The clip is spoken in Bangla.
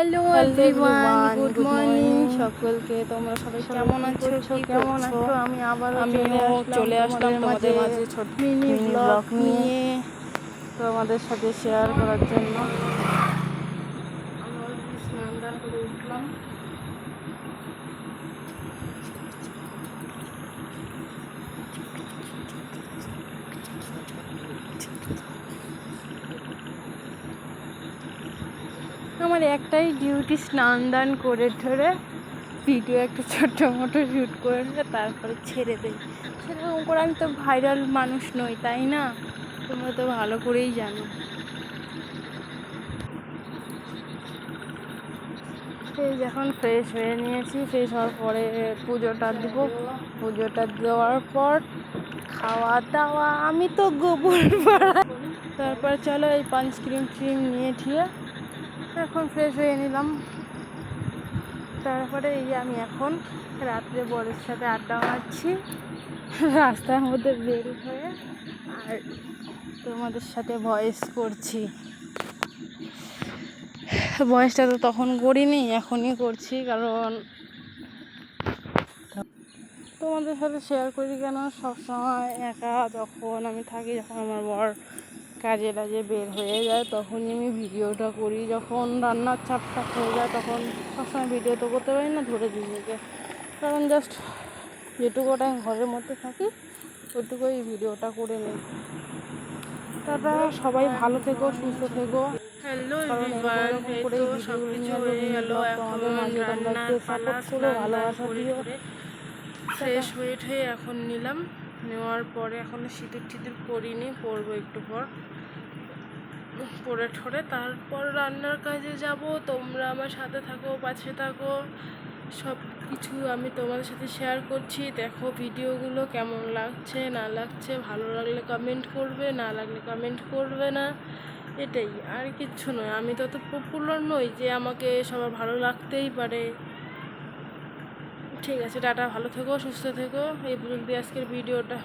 হ্যালো এভরিওয়ান, গুড মর্নিং সকলকে। তোমরা সবাই কেমন আছো? আমিও চলে আসলাম তোমাদের মাঝে ছোট মিনি ব্লগ নিয়ে তোমাদের সাথে শেয়ার করার জন্য। আমি অলরেডি স্নান দান করে উঠলাম। আমার একটাই ডিউটি, স্নান দান করে ধরে ভিডিও একটা ছোট্ট মোটো শ্যুট করে নিয়ে তারপরে ছেড়ে দেই। সেরকম করে আমি তো ভাইরাল মানুষ নই, তাই না? তোমরা তো ভালো করেই জানো। এই যখন ফ্রেশ হয়ে নিয়েছি, ফ্রেশ হওয়ার পরে পুজোটা দিব। পুজোটা দেওয়ার পর খাওয়া দাওয়া, আমি তো গোবর পাড়া। তারপর চলো এই পাঞ্চক্রিম নিয়ে ঠিয়ে এখন ফ্রেশ হয়ে নিলাম। তারপরে এই যে আমি এখন রাত্রে বরের সাথে আড্ডা মারছি রাস্তার মধ্যে বের হয়ে, আর তোমাদের সাথে ভয়েস করছি। ভয়েসটা তো তখন করিনি, এখনই করছি, কারণ তোমাদের সাথে শেয়ার করি কেন, সবসময় একা যখন আমি থাকি, যখন আমার বর কাজে বের হয়ে যায় তখনই আমি ভিডিওটা করি। যখন রান্নার চাপটা হয়ে যায় তখন সবসময় ভিডিও তো করতে পারি না ধরে দিদিকে, কারণ জাস্ট যেটুকু টাইম ঘরের মধ্যে থাকি ওইটুকুই ভিডিওটা করে নিই। তারপর সবাই ভালো থেকো, সুস্থ থেকো। হ্যালো এভরিওয়ান, এই তো সব কিছু হয়ে গেল। এখন রান্নার পালা, স্নান দান করে ফ্রেশ হয়ে এখন নিলাম। নেওয়ার পরে এখনো সিঁদুর পরিনি, পরবো একটু পর। পরে ঠরে তারপর রান্নার কাজে যাব। তোমরা আমার সাথে থাকো, পাশে থাকো, সব কিছু আমি তোমাদের সাথে শেয়ার করছি। দেখো ভিডিওগুলো কেমন লাগছে না লাগছে, ভালো লাগলে কমেন্ট করবে, না লাগলে কমেন্ট করবে না, এটাই, আর কিচ্ছু নয়। আমি তো পপুলার নই যে আমাকে সবার ভালো লাগতেই পারে। ঠিক আছে, টাটা, ভালো থেকো, সুস্থ থেকো। এই পর্যন্ত আজকের ভিডিওটা।